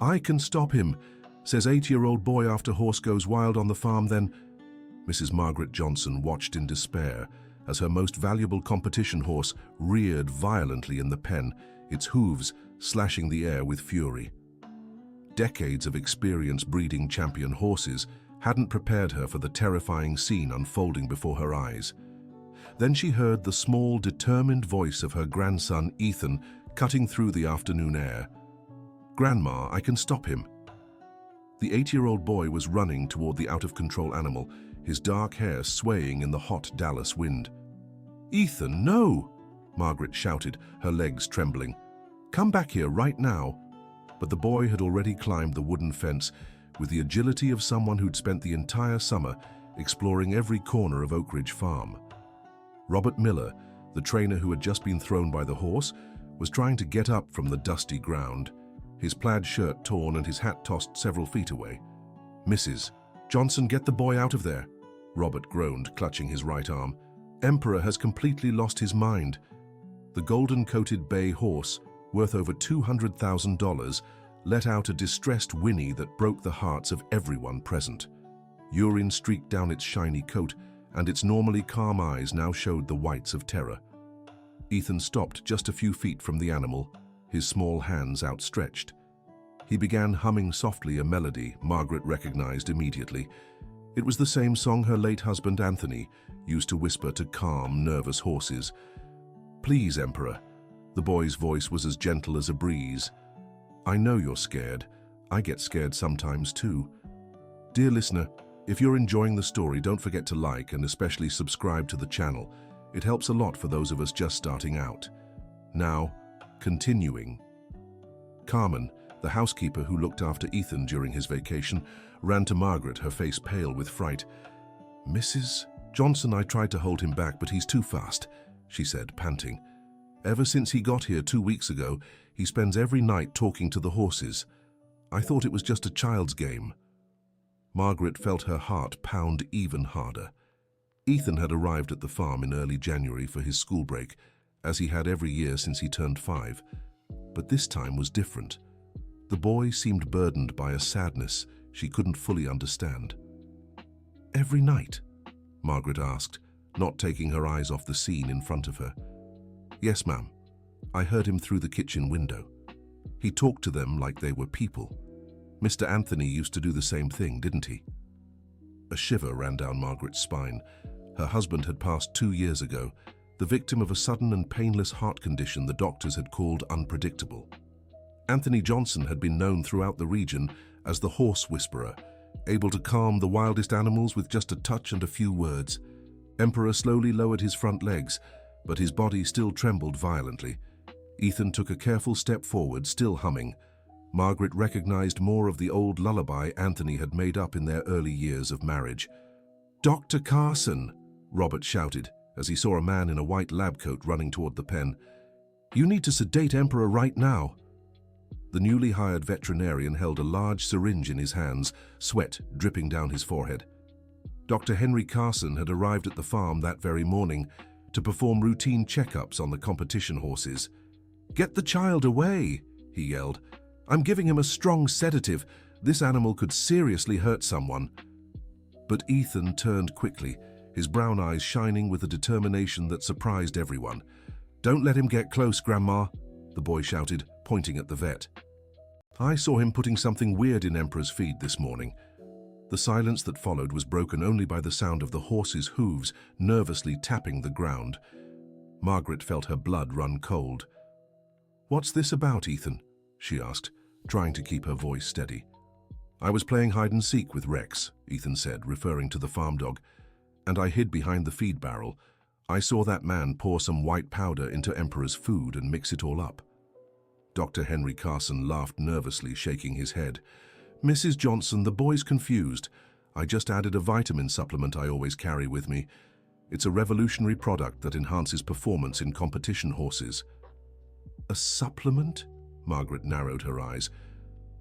"I can stop him," says 8-year-old boy after horse goes wild on the farm. Then Mrs. Margaret Johnson watched in despair as her most valuable competition horse reared violently in the pen, its hooves slashing the air with fury. Decades of experience breeding champion horses hadn't prepared her for the terrifying scene unfolding before her eyes. Then she heard the small, determined voice of her grandson, Ethan, cutting through the afternoon air. "Grandma, I can stop him." The 8-year-old boy was running toward the out-of-control animal, his dark hair swaying in the hot Dallas wind. "Ethan, no!" Margaret shouted, her legs trembling. "Come back here right now." But the boy had already climbed the wooden fence with the agility of someone who'd spent the entire summer exploring every corner of Oak Ridge Farm. Robert Miller, the trainer who had just been thrown by the horse, was trying to get up from the dusty ground, his plaid shirt torn and his hat tossed several feet away. "Mrs. Johnson, get the boy out of there," Robert groaned, clutching his right arm. "Emperor has completely lost his mind." The golden-coated bay horse, worth over $200,000, let out a distressed whinny that broke the hearts of everyone present. Urine streaked down its shiny coat, and its normally calm eyes now showed the whites of terror. Ethan stopped just a few feet from the animal, his small hands outstretched. He began humming softly a melody Margaret recognized immediately. It was the same song her late husband Anthony used to whisper to calm, nervous horses. "Please, Emperor." The boy's voice was as gentle as a breeze. "I know you're scared. I get scared sometimes too. Dear listener, if you're enjoying the story, don't forget to like and especially subscribe to the channel. It helps a lot for those of us just starting out. Now, continuing. Carmen, the housekeeper who looked after Ethan during his vacation, ran to Margaret, her face pale with fright. "Mrs. Johnson, I tried to hold him back, but he's too fast," she said, panting. "Ever since he got here 2 weeks ago, he spends every night talking to the horses. I thought it was just a child's game." Margaret felt her heart pound even harder. Ethan had arrived at the farm in early January for his school break, as he had every year since he turned 5. But this time was different. The boy seemed burdened by a sadness she couldn't fully understand. "Every night?" Margaret asked, not taking her eyes off the scene in front of her. "Yes, ma'am. I heard him through the kitchen window. He talked to them like they were people. Mr. Anthony used to do the same thing, didn't he?" A shiver ran down Margaret's spine. Her husband had passed 2 years ago, the victim of a sudden and painless heart condition the doctors had called unpredictable. Anthony Johnson had been known throughout the region as the horse whisperer, able to calm the wildest animals with just a touch and a few words. Emperor slowly lowered his front legs, but his body still trembled violently. Ethan took a careful step forward, still humming. Margaret recognized more of the old lullaby Anthony had made up in their early years of marriage. "Dr. Carson," Robert shouted as he saw a man in a white lab coat running toward the pen. "You need to sedate Emperor right now." The newly hired veterinarian held a large syringe in his hands, sweat dripping down his forehead. Dr. Henry Carson had arrived at the farm that very morning to perform routine checkups on the competition horses. "Get the child away," he yelled. "I'm giving him a strong sedative. This animal could seriously hurt someone." But Ethan turned quickly, his brown eyes shining with a determination that surprised everyone. "Don't let him get close, Grandma," the boy shouted, pointing at the vet. "I saw him putting something weird in Emperor's feed this morning." The silence that followed was broken only by the sound of the horse's hooves nervously tapping the ground. Margaret felt her blood run cold. "What's this about, Ethan?" she asked, trying to keep her voice steady. "I was playing hide-and-seek with Rex," Ethan said, referring to the farm dog, "and I hid behind the feed barrel. I saw that man pour some white powder into Emperor's food and mix it all up." Dr. Henry Carson laughed nervously, shaking his head. "Mrs. Johnson, the boy's confused. I just added a vitamin supplement I always carry with me. It's a revolutionary product that enhances performance in competition horses." "A supplement?" Margaret narrowed her eyes.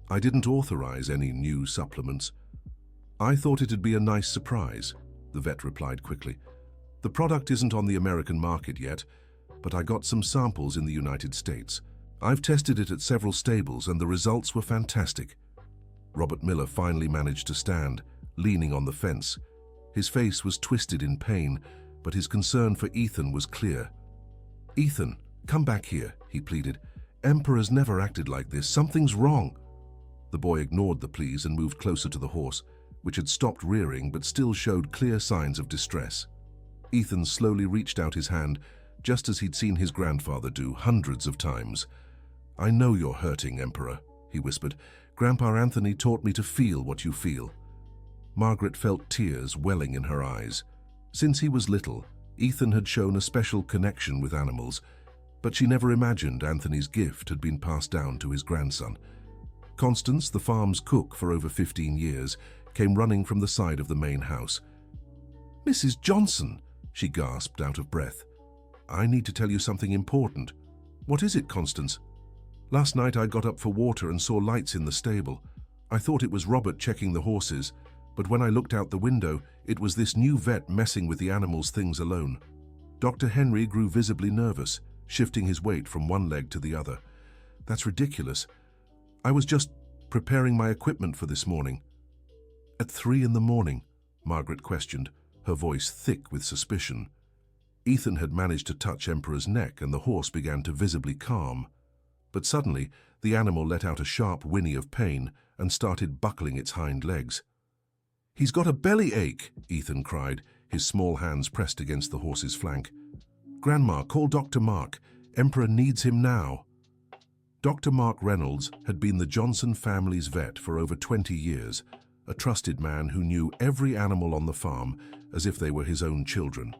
"I didn't authorize any new supplements." "I thought it'd be a nice surprise," the vet replied quickly. "The product isn't on the American market yet, but I got some samples in the United States. I've tested it at several stables and the results were fantastic. Robert Miller finally managed to stand, leaning on the fence. His face was twisted in pain, but his concern for Ethan was clear. "Ethan, come back here," he pleaded. "Emperor's never acted like this. Something's wrong." The boy ignored the pleas and moved closer to the horse, which had stopped rearing but still showed clear signs of distress. Ethan slowly reached out his hand, just as he'd seen his grandfather do hundreds of times. "I know you're hurting, Emperor," he whispered. "Grandpa Anthony taught me to feel what you feel." Margaret felt tears welling in her eyes. Since he was little, Ethan had shown a special connection with animals, but she never imagined Anthony's gift had been passed down to his grandson. Constance, the farm's cook for over 15 years, came running from the side of the main house. "Mrs. Johnson," she gasped out of breath. "I need to tell you something important." "What is it, Constance?" "Last night I got up for water and saw lights in the stable. I thought it was Robert checking the horses, but when I looked out the window, it was this new vet messing with the animals' things alone." Dr. Henry grew visibly nervous, shifting his weight from one leg to the other. "That's ridiculous. I was just preparing my equipment for this morning." "At 3 in the morning?" Margaret questioned, her voice thick with suspicion. Ethan had managed to touch Emperor's neck and the horse began to visibly calm. But suddenly, the animal let out a sharp whinny of pain and started buckling its hind legs. "He's got a belly ache," Ethan cried, his small hands pressed against the horse's flank. "Grandma, call Dr. Mark. Emperor needs him now." Dr. Mark Reynolds had been the Johnson family's vet for over 20 years, a trusted man who knew every animal on the farm as if they were his own children.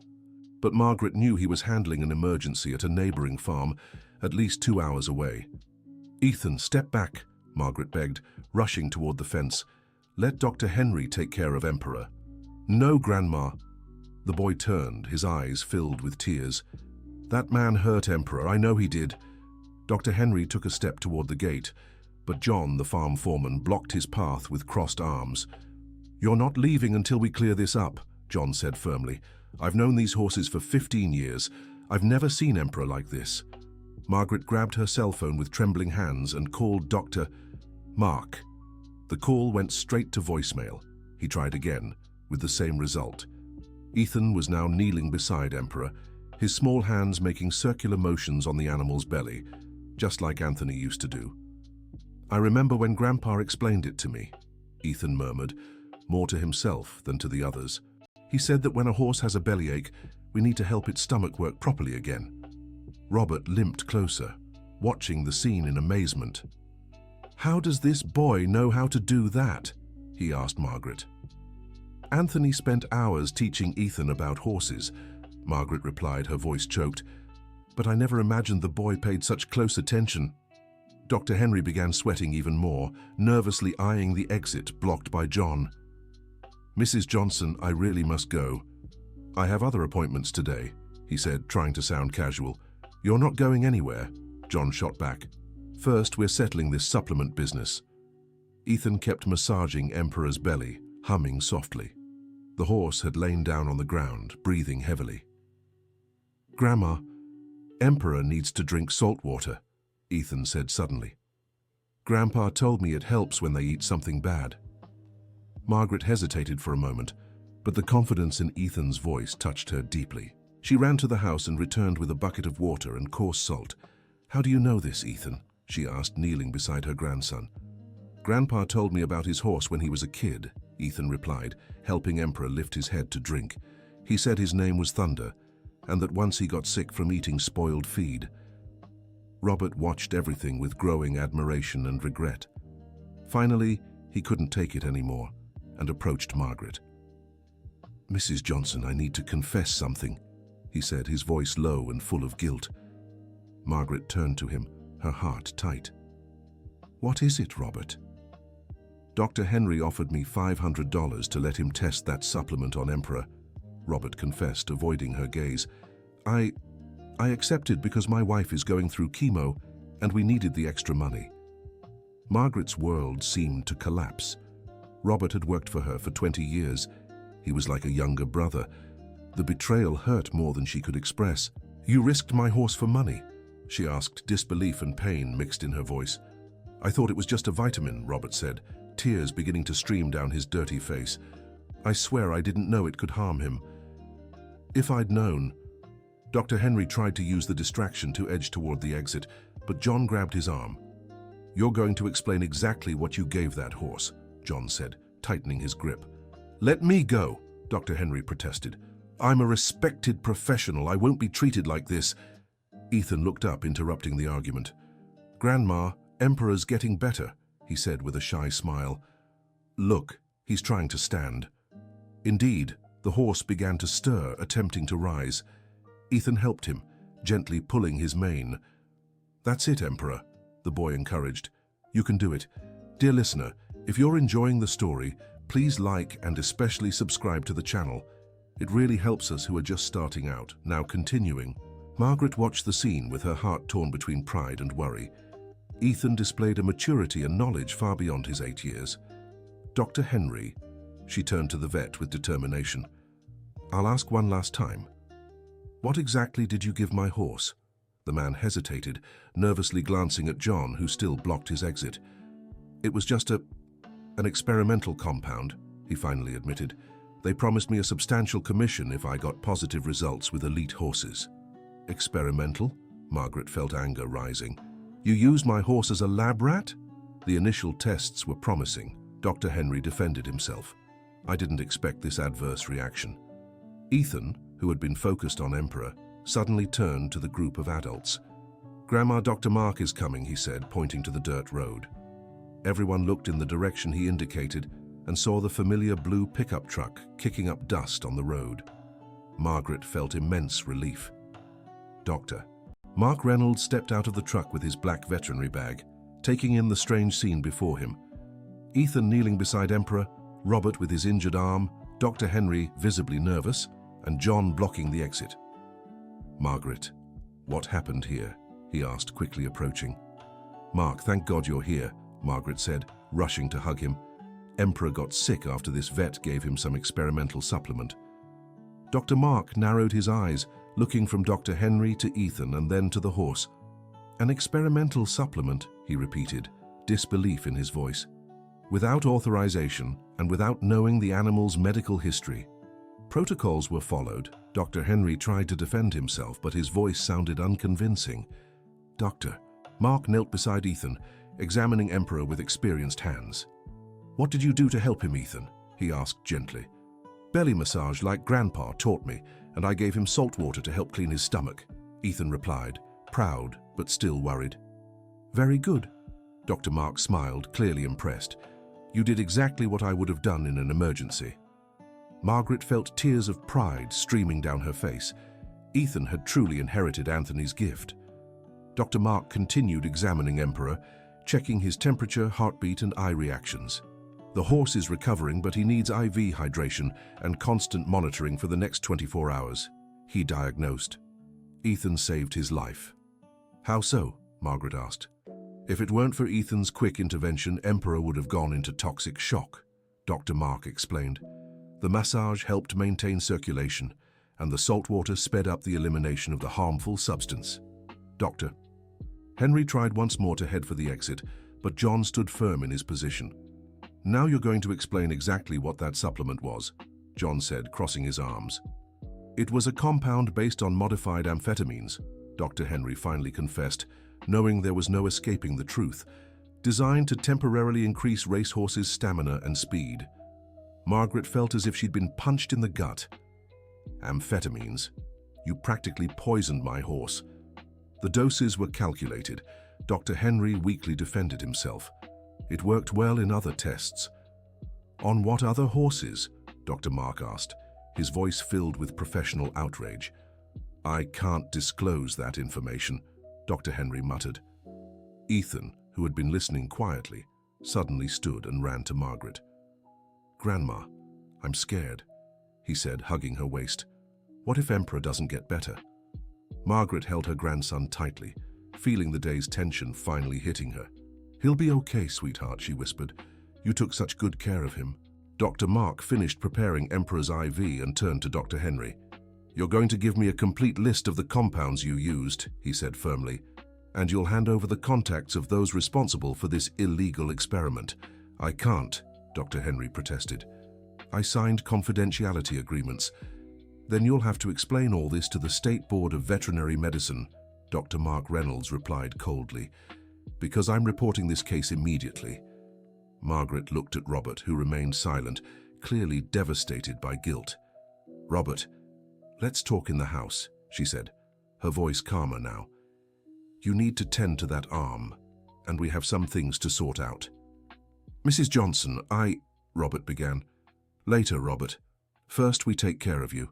But Margaret knew he was handling an emergency at a neighboring farm, at least 2 hours away. "Ethan, step back," Margaret begged, rushing toward the fence. "Let Dr. Henry take care of Emperor." "No, Grandma." The boy turned, his eyes filled with tears. "That man hurt Emperor, I know he did." Dr. Henry took a step toward the gate, but John, the farm foreman, blocked his path with crossed arms. "You're not leaving until we clear this up," John said firmly. "I've known these horses for 15 years. I've never seen Emperor like this." Margaret grabbed her cell phone with trembling hands and called Dr. Mark. The call went straight to voicemail. He tried again, with the same result. Ethan was now kneeling beside Emperor, his small hands making circular motions on the animal's belly, just like Anthony used to do. "I remember when Grandpa explained it to me," Ethan murmured, more to himself than to the others. "He said that when a horse has a bellyache, we need to help its stomach work properly again." Robert limped closer, watching the scene in amazement. "How does this boy know how to do that?" he asked Margaret. "Anthony spent hours teaching Ethan about horses," Margaret replied, her voice choked. "But I never imagined the boy paid such close attention." Dr. Henry began sweating even more, nervously eyeing the exit blocked by John. "Mrs. Johnson, I really must go. I have other appointments today," he said, trying to sound casual. "You're not going anywhere," John shot back. "First, we're settling this supplement business." Ethan kept massaging Emperor's belly, humming softly. The horse had lain down on the ground, breathing heavily. "Grandma, Emperor needs to drink salt water," Ethan said suddenly. "Grandpa told me it helps when they eat something bad." Margaret hesitated for a moment, but the confidence in Ethan's voice touched her deeply. She ran to the house and returned with a bucket of water and coarse salt. "How do you know this, Ethan?" she asked, kneeling beside her grandson. "Grandpa told me about his horse when he was a kid," Ethan replied, helping Emperor lift his head to drink. "He said his name was Thunder, and that once he got sick from eating spoiled feed." Robert watched everything with growing admiration and regret. Finally, he couldn't take it anymore and approached Margaret. "Mrs. Johnson, I need to confess something," he said, his voice low and full of guilt. Margaret turned to him, her heart tight. "What is it, Robert?" "Dr. Henry offered me $500 to let him test that supplement on Emperor," Robert confessed, avoiding her gaze. I accepted because my wife is going through chemo and we needed the extra money." Margaret's world seemed to collapse. Robert had worked for her for 20 years. He was like a younger brother. The betrayal hurt more than she could express. "You risked my horse for money," she asked, disbelief and pain mixed in her voice. I thought it was just a vitamin, Robert said, tears beginning to stream down his dirty face. I swear I didn't know it could harm him. If I'd known. Dr. Henry tried to use the distraction to edge toward the exit, but John grabbed his arm. You're going to explain exactly what you gave that horse, John said, tightening his grip. Let me go, Dr. Henry protested. I'm a respected professional. I won't be treated like this. Ethan looked up, interrupting the argument. Grandma, Emperor's getting better, he said with a shy smile. Look, he's trying to stand. Indeed, the horse began to stir, attempting to rise. Ethan helped him, gently pulling his mane. That's it, Emperor, the boy encouraged. You can do it. Dear listener, if you're enjoying the story, please like and especially subscribe to the channel. It really helps us who are just starting out. Now continuing. Margaret watched the scene with her heart torn between pride and worry. Ethan displayed a maturity and knowledge far beyond his 8 years. Dr. Henry, she turned to the vet with determination. I'll ask one last time. What exactly did you give my horse? The man hesitated, nervously glancing at John, who still blocked his exit. It was just an experimental compound, he finally admitted. They promised me a substantial commission if I got positive results with elite horses. Experimental? Margaret felt anger rising. You used my horse as a lab rat? The initial tests were promising. Dr. Henry defended himself. I didn't expect this adverse reaction. Ethan, who had been focused on Emperor, suddenly turned to the group of adults. Grandma, Dr. Mark is coming, he said, pointing to the dirt road. Everyone looked in the direction he indicated and saw the familiar blue pickup truck kicking up dust on the road. Margaret felt immense relief. Doctor. Mark Reynolds stepped out of the truck with his black veterinary bag, taking in the strange scene before him. Ethan kneeling beside Emperor, Robert with his injured arm, Dr. Henry visibly nervous, and John blocking the exit. Margaret, what happened here? He asked, quickly approaching. Mark, thank God you're here, Margaret said, rushing to hug him. Emperor got sick after this vet gave him some experimental supplement. Dr. Mark narrowed his eyes, looking from Dr. Henry to Ethan and then to the horse. An experimental supplement, he repeated, disbelief in his voice. Without authorization and without knowing the animal's medical history. Protocols were followed. Dr. Henry tried to defend himself, but his voice sounded unconvincing. Doctor. Mark knelt beside Ethan, examining Emperor with experienced hands. What did you do to help him, Ethan? He asked gently. Belly massage like Grandpa taught me, and I gave him salt water to help clean his stomach, Ethan replied, proud but still worried. Very good. Dr. Mark smiled, clearly impressed. You did exactly what I would have done in an emergency. Margaret felt tears of pride streaming down her face. Ethan had truly inherited Anthony's gift. Dr. Mark continued examining Emperor, checking his temperature, heartbeat, and eye reactions. The horse is recovering, but he needs IV hydration and constant monitoring for the next 24 hours, he diagnosed. Ethan saved his life. How so? Margaret asked. If it weren't for Ethan's quick intervention, Emperor would have gone into toxic shock, Dr. Mark explained. The massage helped maintain circulation, and the salt water sped up the elimination of the harmful substance. Doctor. Henry tried once more to head for the exit, but John stood firm in his position. Now you're going to explain exactly what that supplement was, John said, crossing his arms. It was a compound based on modified amphetamines, Dr. Henry finally confessed, knowing there was no escaping the truth, designed to temporarily increase racehorses' stamina and speed. Margaret felt as if she'd been punched in the gut. Amphetamines. You practically poisoned my horse. The doses were calculated. Dr. Henry weakly defended himself. It worked well in other tests. On what other horses? Dr. Mark asked, his voice filled with professional outrage. I can't disclose that information, Dr. Henry muttered. Ethan, who had been listening quietly, suddenly stood and ran to Margaret. Grandma, I'm scared, he said, hugging her waist. What if Emperor doesn't get better? Margaret held her grandson tightly, feeling the day's tension finally hitting her. He'll be okay, sweetheart, she whispered. You took such good care of him. Dr. Mark finished preparing Emperor's IV and turned to Dr. Henry. You're going to give me a complete list of the compounds you used, he said firmly. and you'll hand over the contacts of those responsible for this illegal experiment. I can't, Dr. Henry protested. I signed confidentiality agreements. Then you'll have to explain all this to the State Board of Veterinary Medicine, Dr. Mark Reynolds replied coldly, because I'm reporting this case immediately. Margaret looked at Robert, who remained silent, clearly devastated by guilt. Robert, let's talk in the house, she said, her voice calmer now. You need to tend to that arm, and we have some things to sort out. Mrs. Johnson, Robert began. Later, Robert. First, we take care of you.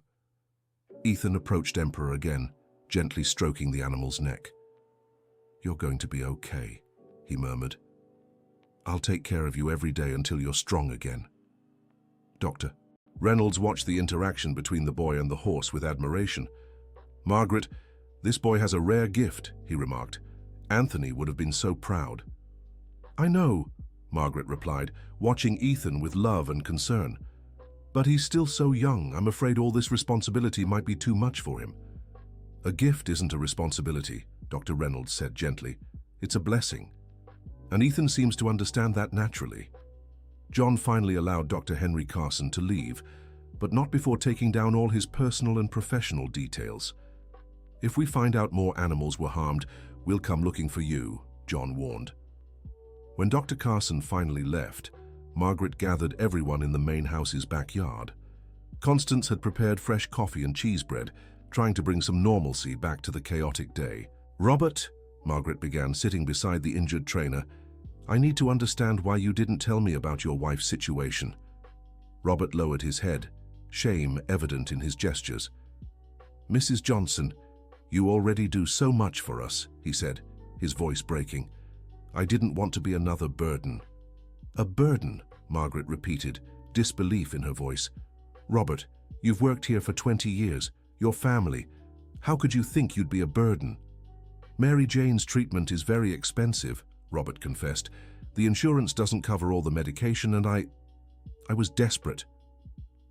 Ethan approached Emperor again, gently stroking the animal's neck. You're going to be okay, he murmured. I'll take care of you every day until you're strong again. Doctor. Reynolds watched the interaction between the boy and the horse with admiration. Margaret, this boy has a rare gift, he remarked. Anthony would have been so proud. I know, Margaret replied, watching Ethan with love and concern. But he's still so young, I'm afraid all this responsibility might be too much for him. A gift isn't a responsibility, Dr. Reynolds said gently. It's a blessing. And Ethan seems to understand that naturally. John finally allowed Dr. Henry Carson to leave, but not before taking down all his personal and professional details. If we find out more animals were harmed, we'll come looking for you, John warned. When Dr. Carson finally left, Margaret gathered everyone in the main house's backyard. Constance had prepared fresh coffee and cheese bread, trying to bring some normalcy back to the chaotic day. Robert, Margaret began, sitting beside the injured trainer, I need to understand why you didn't tell me about your wife's situation. Robert lowered his head, shame evident in his gestures. Mrs. Johnson, you already do so much for us, he said, his voice breaking. I didn't want to be another burden. A burden, Margaret repeated, disbelief in her voice. Robert, you've worked here for 20 years, your family. How could you think you'd be a burden? Mary Jane's treatment is very expensive, Robert confessed. The insurance doesn't cover all the medication and I was desperate.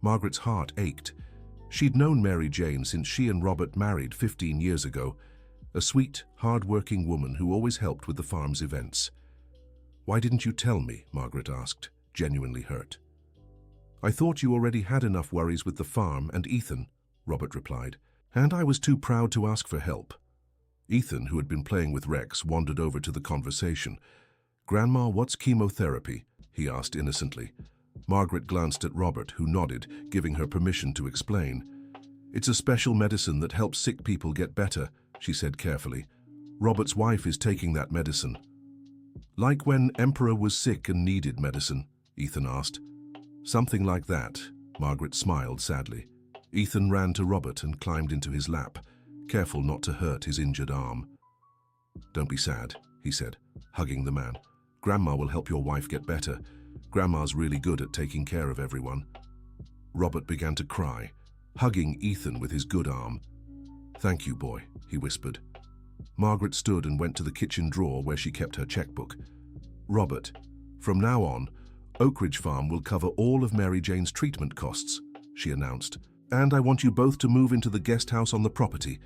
Margaret's heart ached. She'd known Mary Jane since she and Robert married 15 years ago, a sweet, hard-working woman who always helped with the farm's events. Why didn't you tell me? Margaret asked, genuinely hurt. I thought you already had enough worries with the farm and Ethan, Robert replied, and I was too proud to ask for help. Ethan, who had been playing with Rex, wandered over to the conversation. Grandma, what's chemotherapy? He asked innocently. Margaret glanced at Robert, who nodded, giving her permission to explain. It's a special medicine that helps sick people get better, she said carefully. Robert's wife is taking that medicine. Like when Emperor was sick and needed medicine, Ethan asked. Something like that, Margaret smiled sadly. Ethan ran to Robert and climbed into his lap, careful not to hurt his injured arm. Don't be sad, he said, hugging the man. Grandma will help your wife get better. Grandma's really good at taking care of everyone. Robert began to cry, hugging Ethan with his good arm. Thank you, boy, he whispered. Margaret stood and went to the kitchen drawer where she kept her checkbook. Robert, from now on, Oak Ridge Farm will cover all of Mary Jane's treatment costs, she announced. And I want you both to move into the guest house on the property.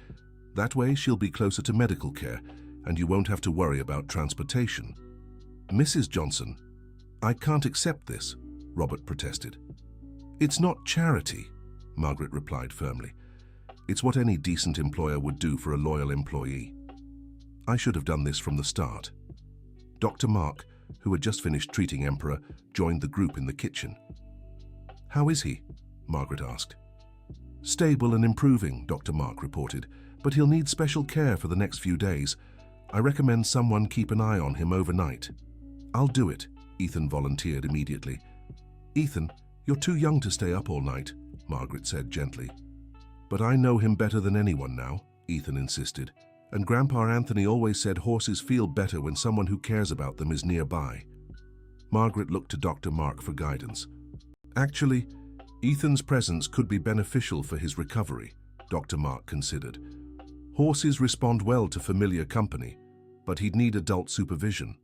That way she'll be closer to medical care, and you won't have to worry about transportation. Mrs. Johnson, I can't accept this, Robert protested. It's not charity, Margaret replied firmly. It's what any decent employer would do for a loyal employee. I should have done this from the start. Dr. Mark, who had just finished treating Emperor, joined the group in the kitchen. How is he? Margaret asked. Stable and improving, Dr. Mark reported, but he'll need special care for the next few days. I recommend someone keep an eye on him overnight. I'll do it, Ethan volunteered immediately. Ethan, you're too young to stay up all night, Margaret said gently. But I know him better than anyone now, Ethan insisted, and Grandpa Anthony always said horses feel better when someone who cares about them is nearby. Margaret looked to Dr. Mark for guidance. Actually, Ethan's presence could be beneficial for his recovery, Dr. Mark considered. Horses respond well to familiar company, but he'd need adult supervision.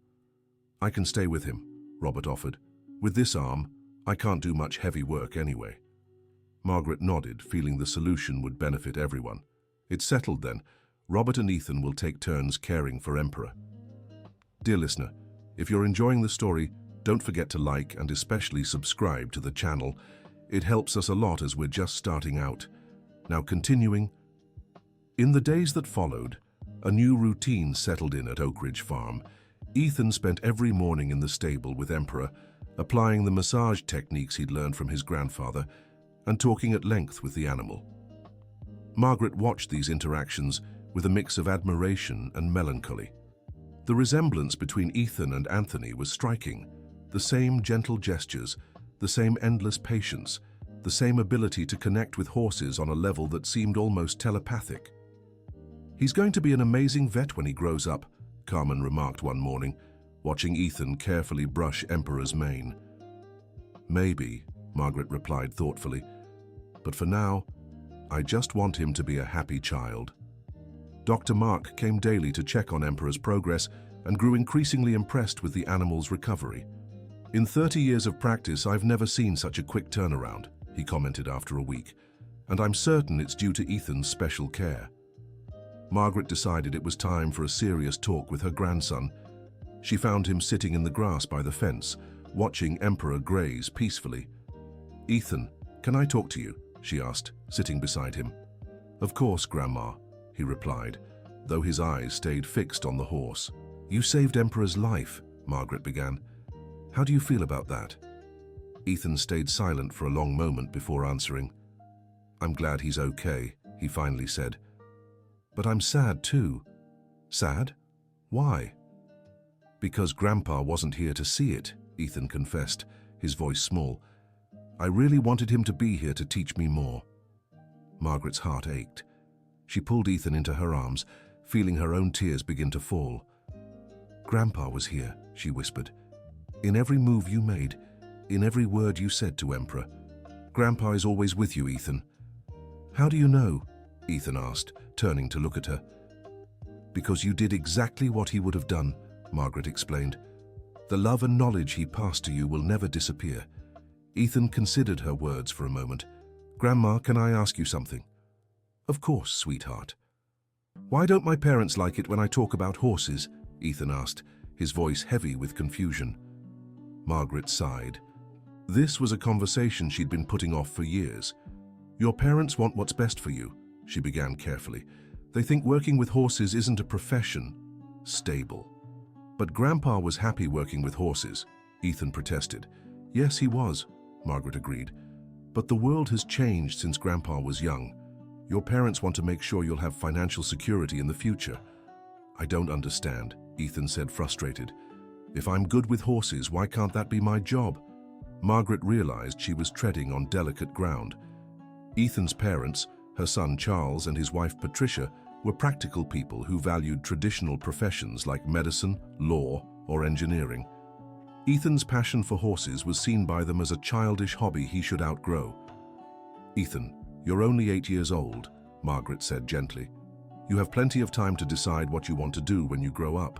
I can stay with him, Robert offered. With this arm, I can't do much heavy work anyway. Margaret nodded, feeling the solution would benefit everyone. It's settled then. Robert and Ethan will take turns caring for Emperor. Dear listener, if you're enjoying the story, don't forget to like and especially subscribe to the channel. It helps us a lot as we're just starting out. Now continuing. In the days that followed, a new routine settled in at Oak Ridge Farm. Ethan spent every morning in the stable with Emperor, applying the massage techniques he'd learned from his grandfather and talking at length with the animal. Margaret watched these interactions with a mix of admiration and melancholy. The resemblance between Ethan and Anthony was striking. The same gentle gestures, the same endless patience, the same ability to connect with horses on a level that seemed almost telepathic. "He's going to be an amazing vet when he grows up," Carmen remarked one morning, watching Ethan carefully brush Emperor's mane. "Maybe," Margaret replied thoughtfully, "but for now, I just want him to be a happy child." Dr. Mark came daily to check on Emperor's progress and grew increasingly impressed with the animal's recovery. "In 30 years of practice, I've never seen such a quick turnaround," he commented after a week, "and I'm certain it's due to Ethan's special care." Margaret decided it was time for a serious talk with her grandson. She found him sitting in the grass by the fence, watching Emperor graze peacefully. "Ethan, can I talk to you?" she asked, sitting beside him. "Of course, Grandma," he replied, though his eyes stayed fixed on the horse. "You saved Emperor's life," Margaret began. "How do you feel about that?" Ethan stayed silent for a long moment before answering. "I'm glad he's okay," he finally said. "But I'm sad too." "Sad? Why?" "Because Grandpa wasn't here to see it," Ethan confessed, his voice small. "I really wanted him to be here to teach me more." Margaret's heart ached. She pulled Ethan into her arms, feeling her own tears begin to fall. "Grandpa was here," she whispered. "In every move you made, in every word you said to Emperor. Grandpa is always with you, Ethan." "How do you know?" Ethan asked, turning to look at her. "Because you did exactly what he would have done," Margaret explained. "The love and knowledge he passed to you will never disappear." Ethan considered her words for a moment. "Grandma, can I ask you something?" "Of course, sweetheart." "Why don't my parents like it when I talk about horses?" Ethan asked, his voice heavy with confusion. Margaret sighed. This was a conversation she'd been putting off for years. "Your parents want what's best for you," she began carefully. "They think working with horses isn't a profession, stable." "But Grandpa was happy working with horses," Ethan protested. "Yes, he was," Margaret agreed. "But the world has changed since Grandpa was young. Your parents want to make sure you'll have financial security in the future." "I don't understand," Ethan said, frustrated. "If I'm good with horses, why can't that be my job?" Margaret realized she was treading on delicate ground. Ethan's parents, her son Charles and his wife Patricia, were practical people who valued traditional professions like medicine, law, or engineering. Ethan's passion for horses was seen by them as a childish hobby he should outgrow. "Ethan, you're only 8 years old," Margaret said gently. "You have plenty of time to decide what you want to do when you grow up.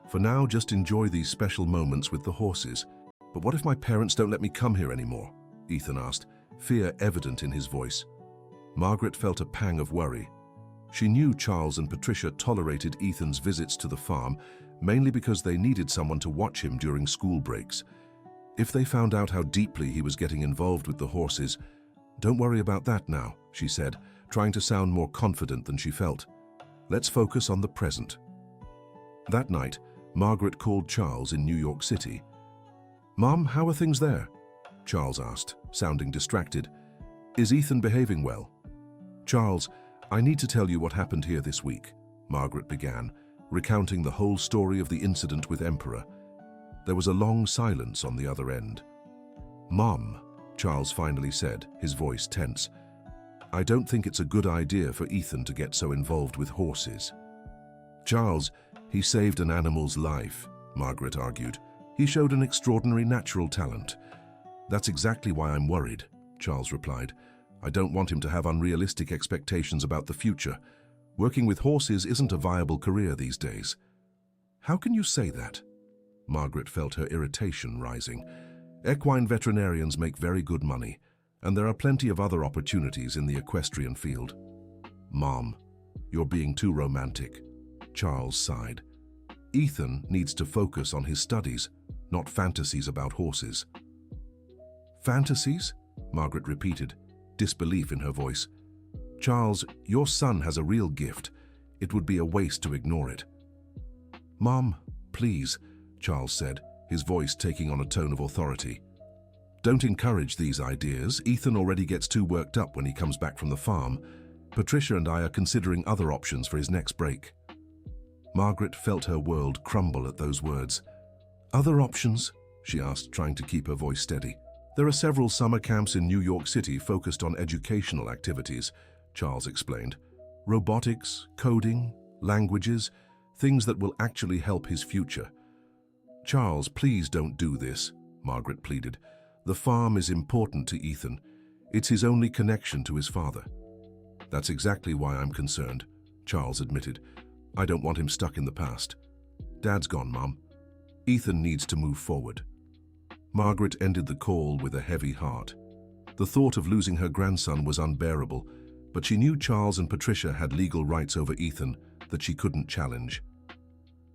For now, just enjoy these special moments with the horses." "But what if my parents don't let me come here anymore?" Ethan asked, fear evident in his voice. Margaret felt a pang of worry. She knew Charles and Patricia tolerated Ethan's visits to the farm mainly because they needed someone to watch him during school breaks. If they found out how deeply he was getting involved with the horses— "Don't worry about that now," she said, trying to sound more confident than she felt. "Let's focus on the present." That night, Margaret called Charles in New York City. "Mom, how are things there?" Charles asked, sounding distracted. "Is Ethan behaving well?" "Charles, I need to tell you what happened here this week," Margaret began, recounting the whole story of the incident with Emperor. There was a long silence on the other end. "Mom," Charles finally said, his voice tense, "I don't think it's a good idea for Ethan to get so involved with horses." "Charles, he saved an animal's life," Margaret argued. "He showed an extraordinary natural talent." "That's exactly why I'm worried," Charles replied. "I don't want him to have unrealistic expectations about the future. Working with horses isn't a viable career these days." "How can you say that?" Margaret felt her irritation rising. "Equine veterinarians make very good money, and there are plenty of other opportunities in the equestrian field." "Mom," You're being too romantic. Charles sighed. Ethan needs to focus on his studies, not fantasies about horses. Fantasies? Margaret repeated, disbelief in her voice. Charles, your son has a real gift. It would be a waste to ignore it. Mom, please, Charles said, his voice taking on a tone of authority. Don't encourage these ideas. Ethan already gets too worked up when he comes back from the farm. Patricia and I are considering other options for his next break. Margaret felt her world crumble at those words. Other options? She asked, trying to keep her voice steady. There are several summer camps in New York City focused on educational activities, Charles explained. Robotics, coding, languages, things that will actually help his future. Charles, please don't do this, Margaret pleaded. The farm is important to Ethan. It's his only connection to his father. That's exactly why I'm concerned, Charles admitted. I don't want him stuck in the past. Dad's gone, Mom. Ethan needs to move forward. Margaret ended the call with a heavy heart. The thought of losing her grandson was unbearable, but she knew Charles and Patricia had legal rights over Ethan that she couldn't challenge.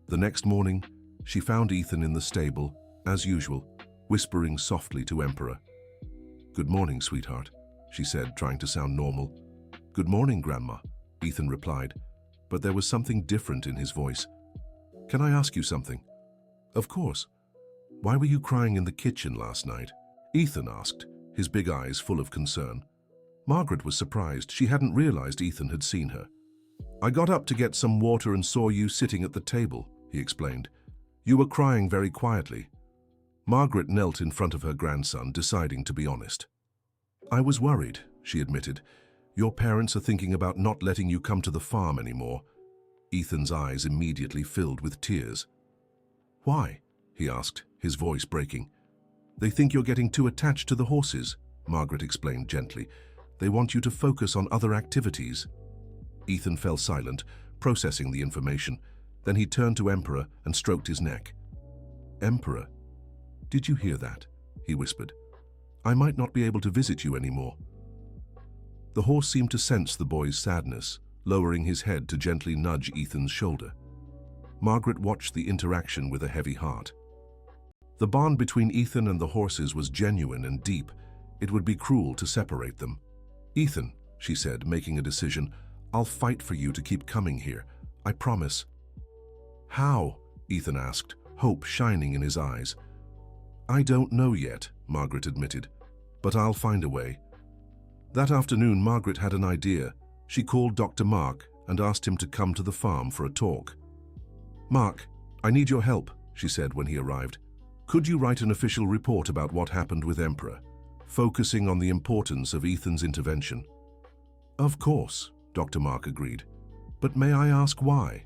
The next morning, she found Ethan in the stable, as usual, whispering softly to Emperor. Good morning, sweetheart, she said, trying to sound normal. Good morning, Grandma, Ethan replied, but there was something different in his voice. Can I ask you something? Of course. Why were you crying in the kitchen last night? Ethan asked, his big eyes full of concern. Margaret was surprised. She hadn't realized Ethan had seen her. I got up to get some water and saw you sitting at the table, he explained. You were crying very quietly. Margaret knelt in front of her grandson, deciding to be honest. I was worried, she admitted. Your parents are thinking about not letting you come to the farm anymore. Ethan's eyes immediately filled with tears. Why? He asked, his voice breaking. They think you're getting too attached to the horses, Margaret explained gently. They want you to focus on other activities. Ethan fell silent, processing the information. Then he turned to Emperor and stroked his neck. Emperor, did you hear that? He whispered. I might not be able to visit you anymore. The horse seemed to sense the boy's sadness, lowering his head to gently nudge Ethan's shoulder. Margaret watched the interaction with a heavy heart. The bond between Ethan and the horses was genuine and deep. It would be cruel to separate them. Ethan, she said, making a decision, I'll fight for you to keep coming here. I promise. How? Ethan asked, hope shining in his eyes. I don't know yet, Margaret admitted, but I'll find a way. That afternoon, Margaret had an idea. She called Dr. Mark and asked him to come to the farm for a talk. Mark, I need your help, she said when he arrived. Could you write an official report about what happened with Emperor, focusing on the importance of Ethan's intervention? Of course, Dr. Mark agreed. But may I ask why?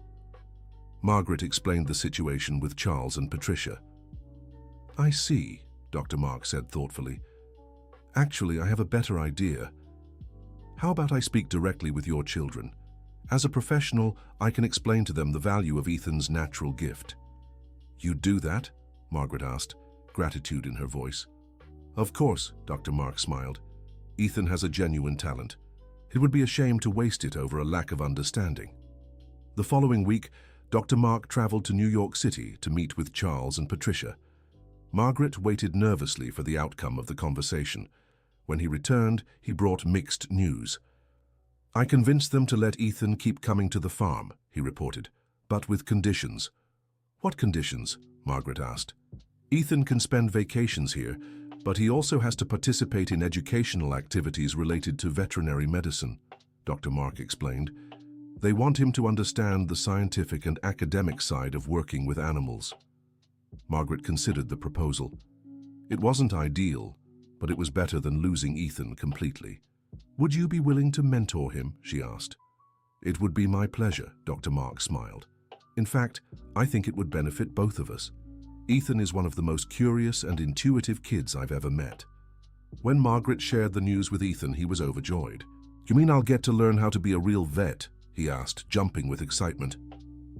Margaret explained the situation with Charles and Patricia. I see, Dr. Mark said thoughtfully. Actually, I have a better idea. How about I speak directly with your children? As a professional, I can explain to them the value of Ethan's natural gift. You'd do that? Margaret asked, gratitude in her voice. Of course, Dr. Mark smiled. Ethan has a genuine talent. It would be a shame to waste it over a lack of understanding. The following week, Dr. Mark traveled to New York City to meet with Charles and Patricia. Margaret waited nervously for the outcome of the conversation. When he returned, he brought mixed news. I convinced them to let Ethan keep coming to the farm, he reported, but with conditions. What conditions? Margaret asked. Ethan can spend vacations here, but he also has to participate in educational activities related to veterinary medicine, Dr. Mark explained. They want him to understand the scientific and academic side of working with animals. Margaret considered the proposal. It wasn't ideal, but it was better than losing Ethan completely. Would you be willing to mentor him? She asked. It would be my pleasure, Dr. Mark smiled. In fact, I think it would benefit both of us. Ethan is one of the most curious and intuitive kids I've ever met. When Margaret shared the news with Ethan, he was overjoyed. You mean I'll get to learn how to be a real vet? He asked, jumping with excitement.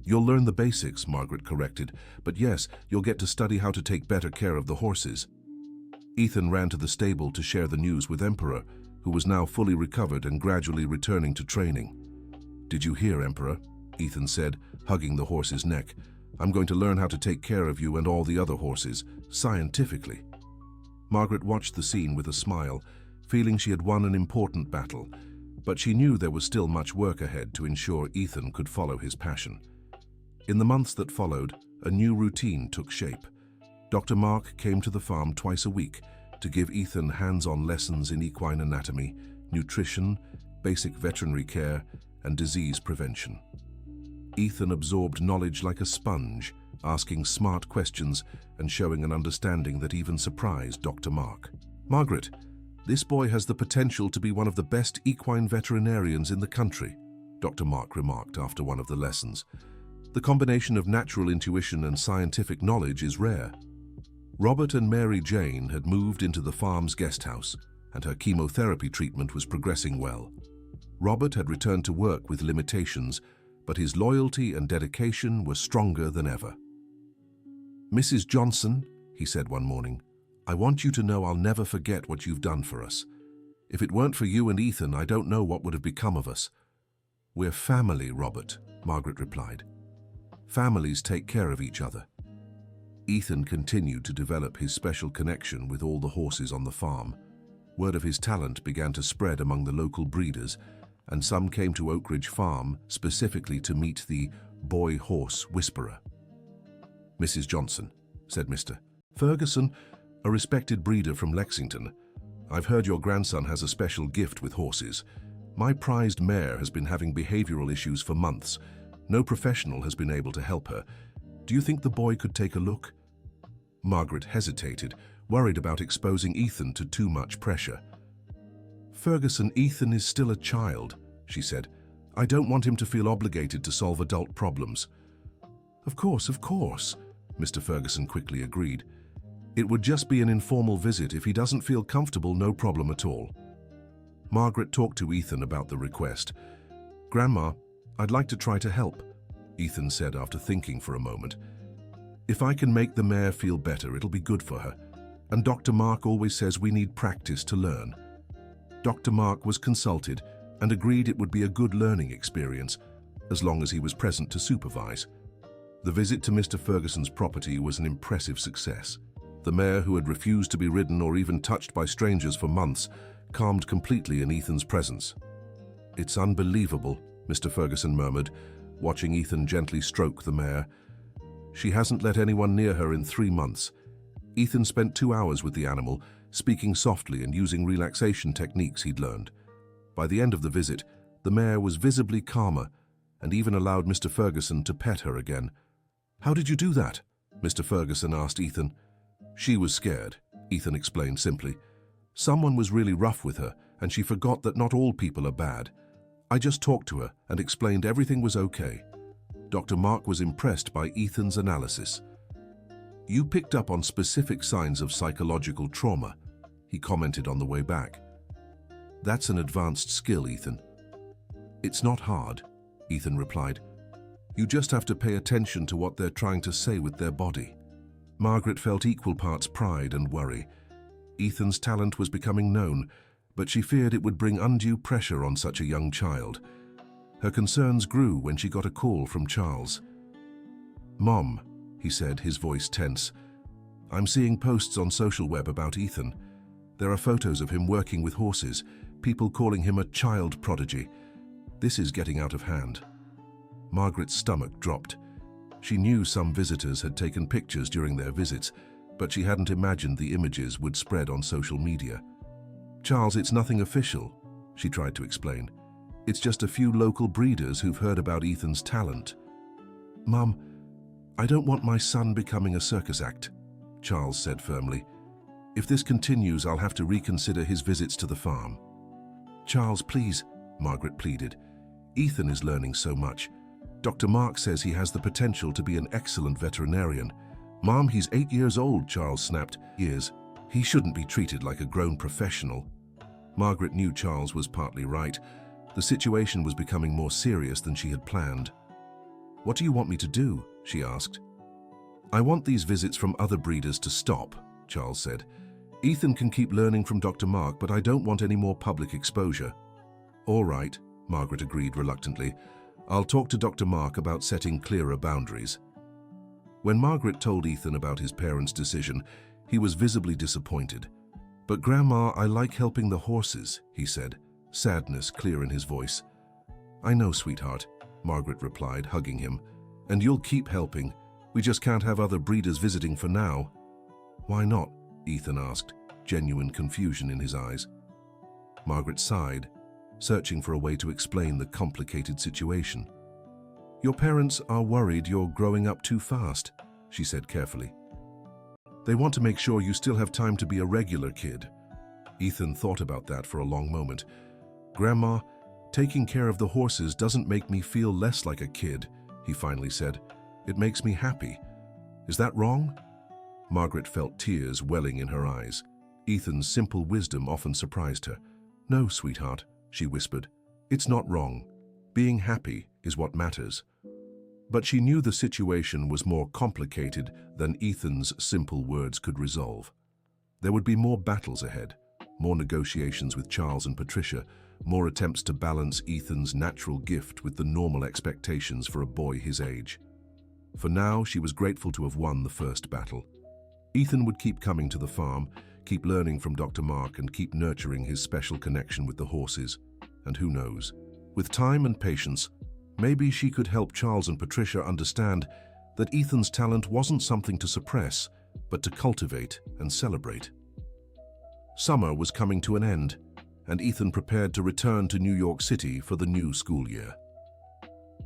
You'll learn the basics, Margaret corrected, but yes, you'll get to study how to take better care of the horses. Ethan ran to the stable to share the news with Emperor, who was now fully recovered and gradually returning to training. "Did you hear, Emperor?" Ethan said, hugging the horse's neck. "I'm going to learn how to take care of you and all the other horses, scientifically." Margaret watched the scene with a smile, feeling she had won an important battle, but she knew there was still much work ahead to ensure Ethan could follow his passion. In the months that followed, a new routine took shape. Dr. Mark came to the farm twice a week to give Ethan hands-on lessons in equine anatomy, nutrition, basic veterinary care, and disease prevention. Ethan absorbed knowledge like a sponge, asking smart questions and showing an understanding that even surprised Dr. Mark. "Margaret, this boy has the potential to be one of the best equine veterinarians in the country," Dr. Mark remarked after one of the lessons. "The combination of natural intuition and scientific knowledge is rare." Robert and Mary Jane had moved into the farm's guest house, and her chemotherapy treatment was progressing well. Robert had returned to work with limitations, but his loyalty and dedication were stronger than ever. "Mrs. Johnson," he said one morning, "I want you to know I'll never forget what you've done for us. If it weren't for you and Ethan, I don't know what would have become of us." "We're family, Robert," Margaret replied. "Families take care of each other." Ethan continued to develop his special connection with all the horses on the farm. Word of his talent began to spread among the local breeders, and some came to Oak Ridge Farm specifically to meet the boy horse whisperer. "Mrs. Johnson," said Mr. Ferguson, a respected breeder from Lexington, "I've heard your grandson has a special gift with horses. My prized mare has been having behavioral issues for months. No professional has been able to help her. Do you think the boy could take a look?" Margaret hesitated, worried about exposing Ethan to too much pressure. "Ferguson, Ethan is still a child," she said. "I don't want him to feel obligated to solve adult problems." Of course, Mr. Ferguson quickly agreed. "It would just be an informal visit. If he doesn't feel comfortable, no problem at all." Margaret talked to Ethan about the request. "Grandma, I'd like to try to help," Ethan said after thinking for a moment. "If I can make the mare feel better, it'll be good for her. And Dr. Mark always says we need practice to learn." Dr. Mark was consulted and agreed it would be a good learning experience, as long as he was present to supervise. The visit to Mr. Ferguson's property was an impressive success. The mare, who had refused to be ridden or even touched by strangers for months, calmed completely in Ethan's presence. "It's unbelievable," Mr. Ferguson murmured, watching Ethan gently stroke the mare. "She hasn't let anyone near her in 3 months." Ethan spent 2 hours with the animal, speaking softly and using relaxation techniques he'd learned. By the end of the visit, the mare was visibly calmer and even allowed Mr. Ferguson to pet her again. "How did you do that?" Mr. Ferguson asked Ethan. "She was scared," Ethan explained simply. "Someone was really rough with her, and she forgot that not all people are bad. I just talked to her and explained everything was okay." Dr. Mark was impressed by Ethan's analysis. "You picked up on specific signs of psychological trauma," he commented on the way back. "That's an advanced skill, Ethan." "It's not hard," Ethan replied. "You just have to pay attention to what they're trying to say with their body." Margaret felt equal parts pride and worry. Ethan's talent was becoming known, but she feared it would bring undue pressure on such a young child. Her concerns grew when she got a call from Charles. "Mom," he said, his voice tense, "I'm seeing posts on social web about Ethan. There are photos of him working with horses, people calling him a child prodigy. This is getting out of hand." Margaret's stomach dropped. She knew some visitors had taken pictures during their visits, but she hadn't imagined the images would spread on social media. "Charles, it's nothing official," she tried to explain. "It's just a few local breeders who've heard about Ethan's talent." "Mum, I don't want my son becoming a circus act," Charles said firmly. "If this continues, I'll have to reconsider his visits to the farm." "Charles, please," Margaret pleaded. "Ethan is learning so much. Dr. Mark says he has the potential to be an excellent veterinarian." "Mom, he's 8 years old," Charles snapped. "Years. He shouldn't be treated like a grown professional." Margaret knew Charles was partly right. The situation was becoming more serious than she had planned. "What do you want me to do?" she asked. "I want these visits from other breeders to stop," Charles said. "Ethan can keep learning from Dr. Mark, but I don't want any more public exposure." "All right," Margaret agreed reluctantly. I'll talk to Dr. Mark about setting clearer boundaries. When Margaret told Ethan about his parents' decision, he was visibly disappointed. But Grandma, I like helping the horses, he said, sadness clear in his voice. I know, sweetheart, Margaret replied, hugging him. And you'll keep helping. We just can't have other breeders visiting for now. Why not? Ethan asked, genuine confusion in his eyes. Margaret sighed, searching for a way to explain the complicated situation. Your parents are worried you're growing up too fast, she said carefully. They want to make sure you still have time to be a regular kid. Ethan thought about that for a long moment. Grandma, taking care of the horses doesn't make me feel less like a kid, he finally said. It makes me happy. Is that wrong? Margaret felt tears welling in her eyes. Ethan's simple wisdom often surprised her. No, sweetheart, she whispered. It's not wrong. Being happy is what matters. But she knew the situation was more complicated than Ethan's simple words could resolve. There would be more battles ahead, more negotiations with Charles and Patricia, more attempts to balance Ethan's natural gift with the normal expectations for a boy his age. For now, she was grateful to have won the first battle. Ethan would keep coming to the farm, keep learning from Dr. Mark, and keep nurturing his special connection with the horses. And who knows, with time and patience, maybe she could help Charles and Patricia understand that Ethan's talent wasn't something to suppress, but to cultivate and celebrate. Summer was coming to an end, and Ethan prepared to return to New York City for the new school year.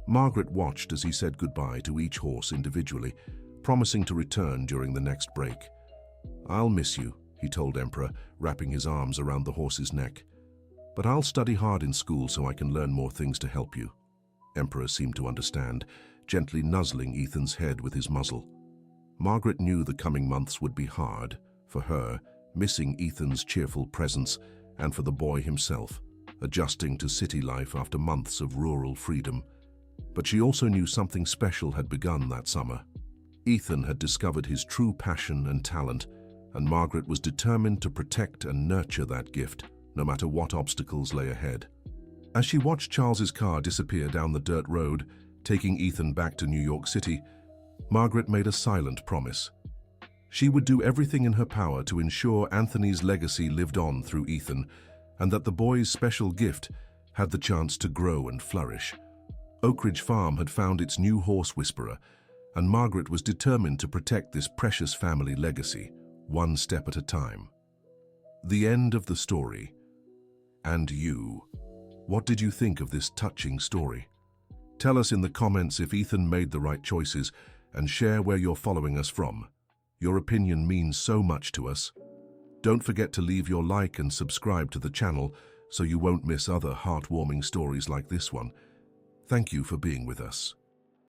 Margaret watched as he said goodbye to each horse individually, promising to return during the next break. I'll miss you, he told Emperor, wrapping his arms around the horse's neck. But I'll study hard in school so I can learn more things to help you. Emperor seemed to understand, gently nuzzling Ethan's head with his muzzle. Margaret knew the coming months would be hard, for her, missing Ethan's cheerful presence, and for the boy himself, adjusting to city life after months of rural freedom. But she also knew something special had begun that summer. Ethan had discovered his true passion and talent, and Margaret was determined to protect and nurture that gift, no matter what obstacles lay ahead. As she watched Charles's car disappear down the dirt road, taking Ethan back to New York City, Margaret made a silent promise. She would do everything in her power to ensure Anthony's legacy lived on through Ethan, and that the boy's special gift had the chance to grow and flourish. Oakridge Farm had found its new horse whisperer, and Margaret was determined to protect this precious family legacy, one step at a time. The end of the story. And you, what did you think of this touching story? Tell us in the comments if Ethan made the right choices, and share where you're following us from. Your opinion means so much to us. Don't forget to leave your like and subscribe to the channel so you won't miss other heartwarming stories like this one. Thank you for being with us.